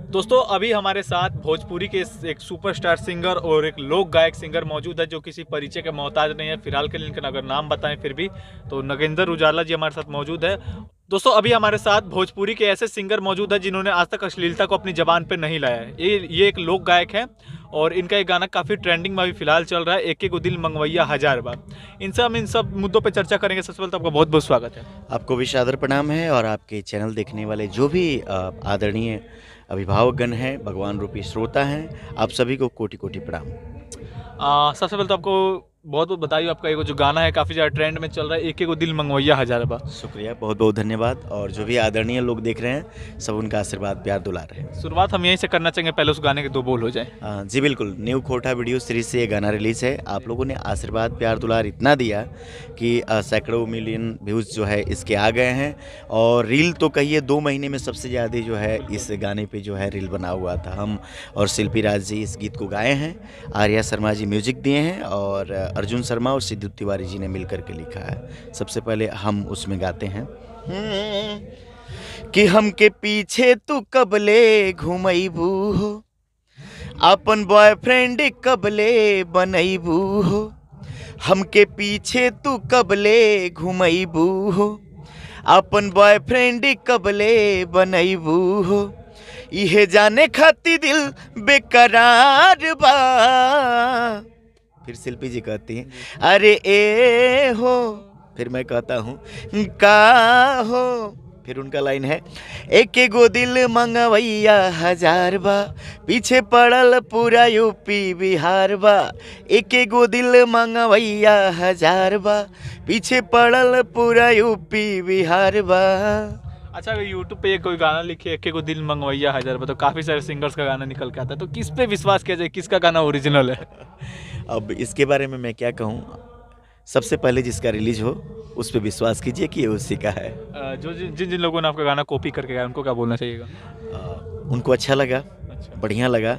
दोस्तों अभी हमारे साथ भोजपुरी के एक सुपरस्टार सिंगर और एक लोक गायक सिंगर मौजूद है जो किसी परिचय के मोहताज नहीं है। फिलहाल के लिए इनका अगर नाम बताएं फिर भी तो नगेंद्र उजाला जी हमारे साथ मौजूद है। दोस्तों अभी हमारे साथ भोजपुरी के ऐसे सिंगर मौजूद है जिन्होंने आज तक अश्लीलता को अपनी जबान पे नहीं लाया है। ये एक लोक गायक है और इनका एक गाना काफ़ी ट्रेंडिंग में अभी फिलहाल चल रहा है, एक एक दिल मंगवैया हजार बार। इनसे हम इन सब मुद्दों पे चर्चा करेंगे। सबसे पहले तो आपका बहुत बहुत स्वागत है। आपको भी सादर प्रणाम है और आपके चैनल देखने वाले जो भी आदरणीय अभिभावकगण हैं, भगवान रूपी श्रोता हैं, आप सभी को कोटि कोटि प्रणाम। सबसे पहले तो आपको बहुत बहुत बताइए, आपका एक जो गाना है काफ़ी ज़्यादा ट्रेंड में चल रहा है, एक एक दिल मंगवैया हजार बार। शुक्रिया, बहुत बहुत धन्यवाद। और जो भी आदरणीय लोग देख रहे हैं सब उनका आशीर्वाद प्यार दुलार है। शुरुआत हम यहीं से करना चाहेंगे, पहले उस गाने के दो बोल हो जाए। जी बिल्कुल, न्यू खोटा वीडियो सीरीज से ये गाना रिलीज़ है। आप लोगों ने आशीर्वाद प्यार दुलार इतना दिया कि सैकड़ों मिलियन व्यूज़ जो है इसके आ गए हैं। और रील तो कहिए 2 महीने में सबसे ज़्यादा जो है इस गाने पे जो है रील बना हुआ था। हम और शिल्पी राज जी इस गीत को गाए हैं, आर्या शर्मा जी म्यूजिक दिए हैं और अर्जुन शर्मा और सिद्धू तिवारी जी ने मिलकर के लिखा है। सबसे पहले हम उसमें गाते हैं कि हमके पीछे तू कबले घुमैबू हो, अपन बॉयफ्रेंड कबले बनैबू हो। हमके पीछे तू कबले घुमैबू हो, अपन बॉयफ्रेंड कबले बनैबू हो। इहे जाने खातिर दिल बेकरार बा। फिर शिल्पी जी कहती हैं अरे ए हो, फिर मैं कहता हूँ का हो। फिर उनका लाइन है एक गो दिल मंगवैया हजार बा, पीछे पड़ल पूरा यूपी बिहार बा। एक गो दिल मंगवैया हजार बा, पीछे पड़ल पूरा यूपी बिहार बा। अच्छा, अगर यूट्यूब पे कोई गाना लिखे एक को दिल मंगवैया हजार बार तो काफ़ी सारे सिंगर्स का गाना निकल के आता है, तो किस पे विश्वास किया जाए, किसका गाना ओरिजिनल है? अब इसके बारे में मैं क्या कहूँ, सबसे पहले जिसका रिलीज हो उस पर विश्वास कीजिए कि ये उसी का है। जो जिन जिन जिन लोगों ने आपका गाना कॉपी करके गाया उनको क्या बोलना चाहिएगा? उनको अच्छा लगा, अच्छा, बढ़िया लगा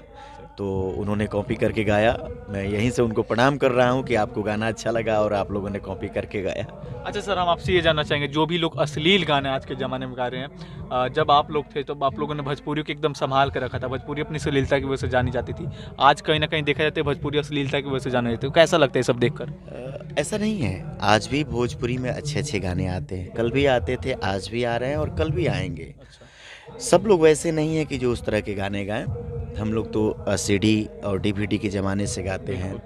तो उन्होंने कॉपी करके गाया। मैं यहीं से उनको प्रणाम कर रहा हूँ कि आपको गाना अच्छा लगा और आप लोगों ने कॉपी करके गाया। अच्छा सर, हम आपसे ये जानना चाहेंगे, जो भी लोग अश्लील गाने आज के ज़माने में गा रहे हैं, जब आप लोग थे तो आप लोगों ने भोजपुरी को एकदम संभाल कर रखा था, भोजपुरी अपनी अश्लीलता की वजह से जानी जाती थी। आज कहीं ना कहीं देखा जाता है भोजपुरी अश्लीलता की वजह से जाने जाते हो, कैसा लगता है सब देखकर? ऐसा नहीं है, आज भी भोजपुरी में अच्छे अच्छे गाने आते हैं। कल भी आते थे, आज भी आ रहे हैं और कल भी आएंगे। सब लोग वैसे नहीं है कि जो उस तरह के गाने गाएं। हम लोग तो सीडी और डीवीडी के ज़माने से गाते हैं।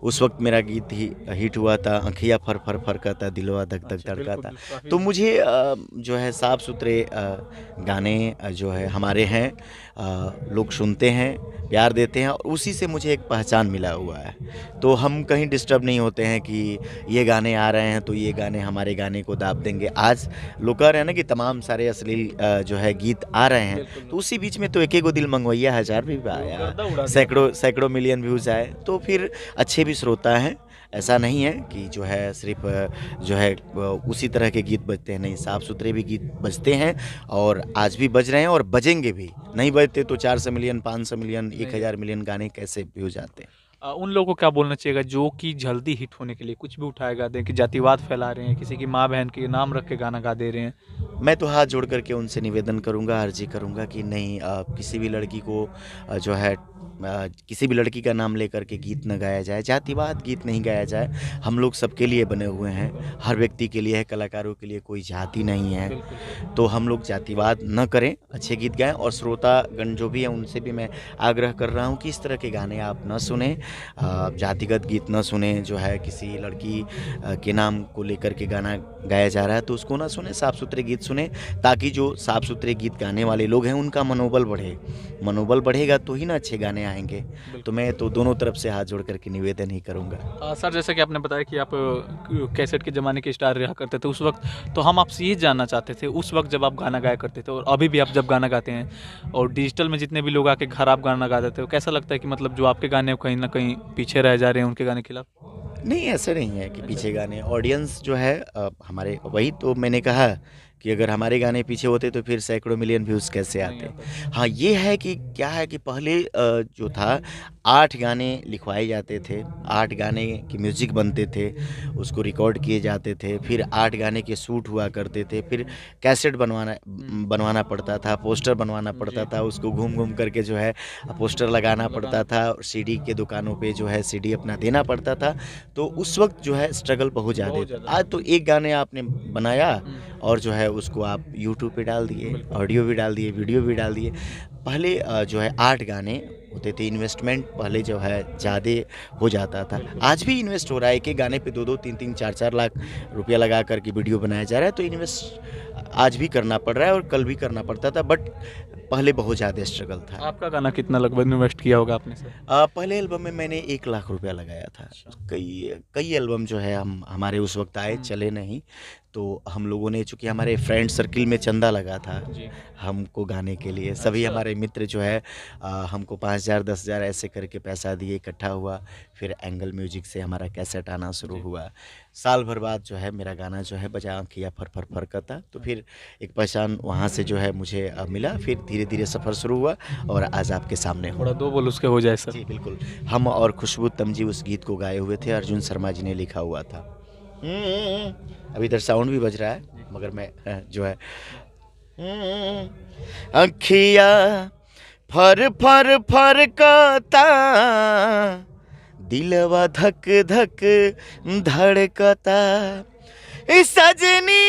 उस वक्त मेरा गीत ही हिट हुआ था, आँखिया फर फर फरकाता दिलवा धक धक धड़काता। तो मुझे जो है साफ़ सुथरे गाने जो है हमारे हैं, लोग सुनते हैं, प्यार देते हैं और उसी से मुझे एक पहचान मिला हुआ है। तो हम कहीं डिस्टर्ब नहीं होते हैं कि ये गाने आ रहे हैं तो ये गाने हमारे गाने को दाब देंगे। आज लोग कह रहे हैं ना कि तमाम सारे अश्लील जो है गीत आ रहे हैं, तो उसी बीच में तो एक गो दिल मंगवैया हजार भी आया, सैकड़ों सैकड़ों मिलियन व्यूज़ आए, तो फिर अच्छे भी श्रोता हैं। ऐसा नहीं है कि जो है सिर्फ जो है उसी तरह के गीत बजते हैं, नहीं, साफ़ सुथरे भी गीत बजते हैं और आज भी बज रहे हैं और बजेंगे भी। नहीं बजते तो 400 मिलियन 500 मिलियन 1000 मिलियन गाने कैसे व्यूज आते हैं। उन लोगों को क्या बोलना चाहिएगा जो कि जल्दी हिट होने के लिए कुछ भी उठाए गा दें, कि जातिवाद फैला रहे हैं, किसी की माँ बहन के नाम रख के गाना गा दे रहे हैं? मैं तो हाथ जोड़ करके उनसे निवेदन करूंगा, अर्जी करूंगा कि नहीं, किसी भी लड़की को जो है किसी भी लड़की का नाम लेकर के गीत न गाया जाए, जातिवाद गीत नहीं गाया जाए। हम लोग सबके लिए बने हुए हैं, हर व्यक्ति के लिए है, कलाकारों के लिए कोई जाति नहीं है। तो हम लोग जातिवाद न करें, अच्छे गीत गाएं। और श्रोतागण जो भी हैं उनसे भी मैं आग्रह कर रहा हूं कि इस तरह के गाने आप न सुने, जातिगत गीत न सुने। जो है किसी लड़की के नाम को लेकर के गाना गाया जा रहा है तो उसको ना सुने, साफ़ सुथरे गीत सुने, ताकि जो साफ़ सुथरे गीत गाने वाले लोग हैं उनका मनोबल बढ़े। मनोबल बढ़ेगा तो ही ना अच्छे गाने आएंगे। तो मैं तो दोनों तरफ से हाथ जोड़ करके निवेदन ही करूंगा। सर, जैसे कि आपने बताया कि आप कैसेट के ज़माने के स्टार रहा करते थे उस वक्त, तो हम आपसे ये जानना चाहते थे उस वक्त जब आप गाना गाया करते थे और अभी भी आप जब गाना गाते हैं और डिजिटल में जितने भी लोग आके घर आप गाना गाते थे, तो कैसा लगता है कि मतलब जो आपके गाने कहीं ना कहीं पीछे रह जा रहे हैं उनके गाने के खिलाफ? नहीं, ऐसा नहीं है कि पीछे गाने, ऑडियंस जो है हमारे, वही तो मैंने कहा कि अगर हमारे गाने पीछे होते तो फिर सैकड़ों मिलियन व्यूज़ कैसे आते। हाँ, ये है कि क्या है कि पहले जो था 8 गाने लिखवाए जाते थे, 8 गाने की म्यूज़िक बनते थे, उसको रिकॉर्ड किए जाते थे, फिर 8 गाने के शूट हुआ करते थे, फिर कैसेट बनवाना पड़ता था, पोस्टर बनवाना पड़ता था, उसको घूम करके जो है पोस्टर लगाना पड़ता था, सीडी के दुकानों पे जो है सीडी अपना देना पड़ता था। तो उस वक्त जो है स्ट्रगल बहुत ज़्यादा था। आज तो एक गाने आपने बनाया और जो है उसको आप यूट्यूब पे डाल दिए, ऑडियो भी डाल दिए, वीडियो भी डाल दिए। पहले जो है 8 गाने होते थे, इन्वेस्टमेंट पहले जो है ज़्यादा हो जाता था। आज भी इन्वेस्ट हो रहा है, एक गाने पे 2-2, 3-3, 4-4 लाख रुपया लगा करके वीडियो बनाया जा रहा है। तो इन्वेस्ट आज भी करना पड़ रहा है और कल भी करना पड़ता था, बट पहले बहुत ज़्यादा स्ट्रगल था। आपका गाना कितना लगभग इन्वेस्ट किया होगा आपने सर? पहले एल्बम में मैंने 1 लाख रुपया लगाया था। कई एल्बम जो है हमारे उस वक्त आए, चले नहीं। तो हम लोगों ने, चूँकि हमारे फ्रेंड सर्किल में चंदा लगा था हमको गाने के लिए, सभी हमारे मित्र जो है हमको 5,000 10,000 ऐसे करके पैसा दिए, इकट्ठा हुआ। फिर एंगल म्यूजिक से हमारा कैसेट आना शुरू हुआ। साल भर बाद जो है मेरा गाना जो है बजा किया फर फर फरकता। तो फिर एक पहचान वहाँ से जो है मुझे मिला। फिर धीरे धीरे सफ़र शुरू हुआ और आज आपके सामने हूँ। थोड़ा 2 बोल उसके हो जाए सर। जी बिल्कुल। हम और खुशबू तमजी उस गीत को गाए हुए थे, अर्जुन शर्मा जी ने लिखा हुआ था। अभी इधर साउंड भी बज रहा है, मगर मैं जो है अखिया फर फर फरकता, दिलवा धक धक धड़कता, सजनी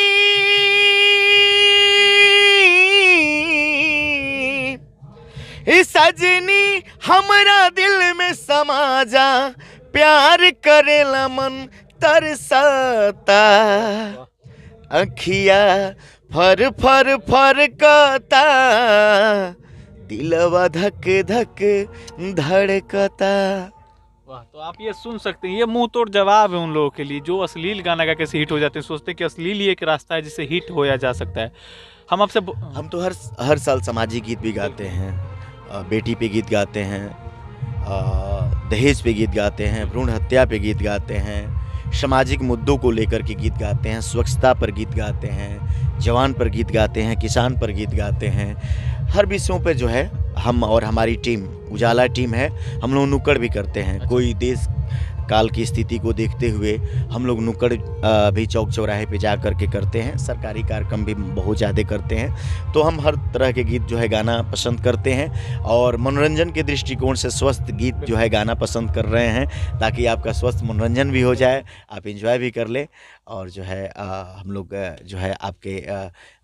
सजनी हमरा दिल में समा जा, प्यार करेला मन तरसता, अखिया फर फर फरकता, दिलवा धक धक धड़कता। वाह, तो आप ये सुन सकते हैं, ये मुंह तोड़ जवाब है उन लोगों के लिए जो अश्लील गाना गा कैसे हिट हो जाते हैं, सोचते हैं कि अश्लील ही एक रास्ता है जिससे हिट होया जा सकता है। हम तो हर साल सामाजिक गीत भी गाते हैं, बेटी पे गीत गाते हैं, दहेज पे गीत गाते हैं, भ्रूण हत्या पे गीत गाते हैं, सामाजिक मुद्दों को लेकर के गीत गाते हैं, स्वच्छता पर गीत गाते हैं, जवान पर गीत गाते हैं, किसान पर गीत गाते हैं। हर विषयों पर जो है हम और हमारी टीम, उजाला टीम है, हम लोग नुक्कड़ भी करते हैं। कोई देश काल की स्थिति को देखते हुए हम लोग नुक्कड़ भी चौक चौराहे पे जा कर के करते हैं। सरकारी कार्यक्रम भी बहुत ज़्यादा करते हैं। तो हम हर तरह के गीत जो है गाना पसंद करते हैं और मनोरंजन के दृष्टिकोण से स्वस्थ गीत जो है गाना पसंद कर रहे हैं, ताकि आपका स्वस्थ मनोरंजन भी हो जाए, आप एंजॉय भी कर लें और जो है हम लोग जो है आपके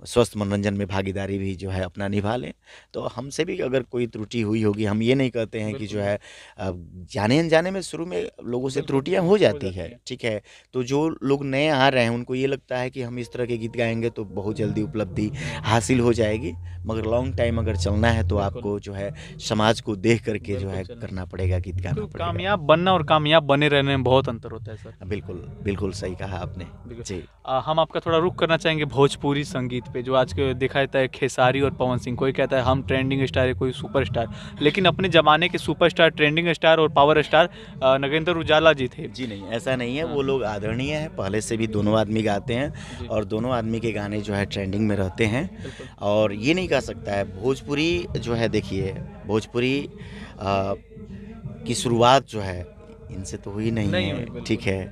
स्वस्थ मनोरंजन में भागीदारी भी जो है अपना निभा लें। तो हमसे भी अगर कोई त्रुटि हुई होगी, हम ये नहीं कहते हैं कि जो है जाने अनजाने में शुरू में लोगों से त्रुटियां हो जाती है, ठीक है। तो जो लोग नए आ रहे हैं उनको ये लगता है कि हम इस तरह के गीत गाएंगे तो बहुत जल्दी उपलब्धि हासिल हो जाएगी, मगर लॉन्ग टाइम अगर चलना है तो आपको जो है समाज को देख करके जो है करना पड़ेगा, गीत गाना पड़ेगा। कामयाब बनना और कामयाब बने रहने में बहुत अंतर होता है सर। बिल्कुल बिल्कुल सही कहा आपने जी। हम आपका थोड़ा रुख करना चाहेंगे भोजपुरी संगीत पे, जो आज के देखा जाता है खेसारी और पवन सिंह। कोई कहता है हम ट्रेंडिंग स्टार है, कोई सुपरस्टार, लेकिन अपने ज़माने के सुपरस्टार, ट्रेंडिंग स्टार और पावर स्टार नगेंद्र उजाला जी थे। जी नहीं, ऐसा नहीं है। वो लोग आदरणीय हैं, पहले से भी दोनों आदमी गाते हैं और दोनों आदमी के गाने जो है ट्रेंडिंग में रहते हैं। और ये नहीं कह सकता है भोजपुरी जो है, देखिए भोजपुरी की शुरुआत जो है इनसे तो हुई नहीं है, ठीक है।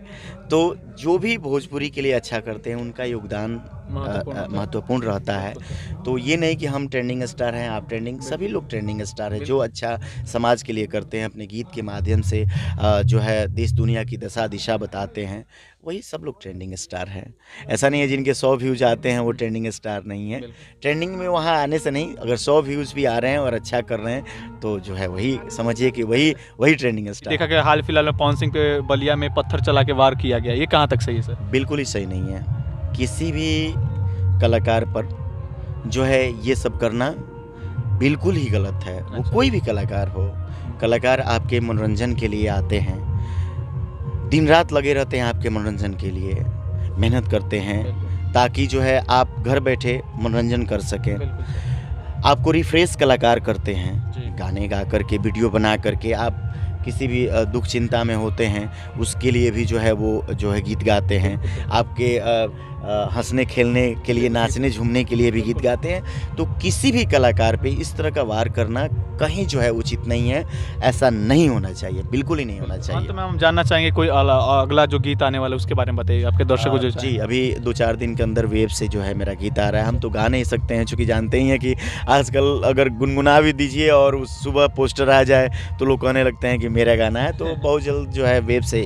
तो जो भी भोजपुरी के लिए अच्छा करते हैं उनका योगदान महत्वपूर्ण रहता है। तो ये नहीं कि हम ट्रेंडिंग स्टार हैं, आप ट्रेंडिंग, सभी लोग ट्रेंडिंग स्टार हैं। जो अच्छा समाज के लिए करते हैं, अपने गीत के माध्यम से जो है देश दुनिया की दशा दिशा बताते हैं, वही सब लोग ट्रेंडिंग स्टार हैं। ऐसा नहीं है जिनके 100 व्यूज़ आते हैं वो ट्रेंडिंग स्टार नहीं है। ट्रेंडिंग में वहाँ आने से नहीं, अगर 100 व्यूज़ भी आ रहे हैं और अच्छा कर रहे हैं तो जो है वही समझिए कि वही ट्रेंडिंग स्टार। देखा गया हाल फिलहाल में पवन सिंह पे बलिया में पत्थर चला के वार किया गया, ये कहाँ तक सही है सर? बिल्कुल ही सही नहीं है। किसी भी कलाकार पर जो है ये सब करना बिल्कुल ही गलत है। वो कोई भी कलाकार हो, कलाकार आपके मनोरंजन के लिए आते हैं, दिन रात लगे रहते हैं आपके मनोरंजन के लिए, मेहनत करते हैं ताकि जो है आप घर बैठे मनोरंजन कर सकें। आपको रिफ्रेश कलाकार करते हैं, गाने गा करके, वीडियो बना करके। आप किसी भी दुख चिंता में होते हैं उसके लिए भी जो है वो जो है गीत गाते हैं। आपके हंसने खेलने के लिए, नाचने झूमने के लिए भी गीत गाते हैं। तो किसी भी कलाकार पे इस तरह का वार करना कहीं जो है उचित नहीं है, ऐसा नहीं होना चाहिए, बिल्कुल ही नहीं होना चाहिए। तो मैं हम जानना चाहेंगे कोई अगला जो गीत आने वाला है उसके बारे में बताइए, आपके दर्शकों जो जी, अभी 2-4 दिन के अंदर वेब से जो है मेरा गीत आ रहा है। हम तो गा नहीं सकते हैं, चूँकि जानते ही हैं कि आजकल अगर गुनगुना भी दीजिए और उस सुबह पोस्टर आ जाए तो लोग कहने लगते हैं कि मेरा गाना है। तो बहुत जल्द जो है वेब से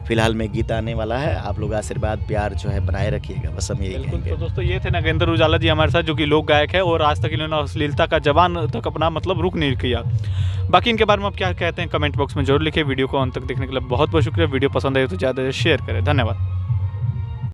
फिलहाल में गीत आने वाला है। आप लोग आशीर्वाद प्यार जो है बनाए रखिएगा, बस हम यही बिल्कुल। कहेंगे। तो दोस्तों ये थे नागेंद्र उजाला जी हमारे साथ, जो कि लोक गायक है और आज तक इन्होंने अश्लीलता का जबान तक अपना मतलब रुक नहीं किया। बाकी इनके बारे में आप क्या कहते हैं कमेंट बॉक्स में जरूर लिखिए। वीडियो को अंत तक देखने के लिए बहुत बहुत शुक्रिया। वीडियो पसंद आए तो ज़्यादा शेयर करें। धन्यवाद।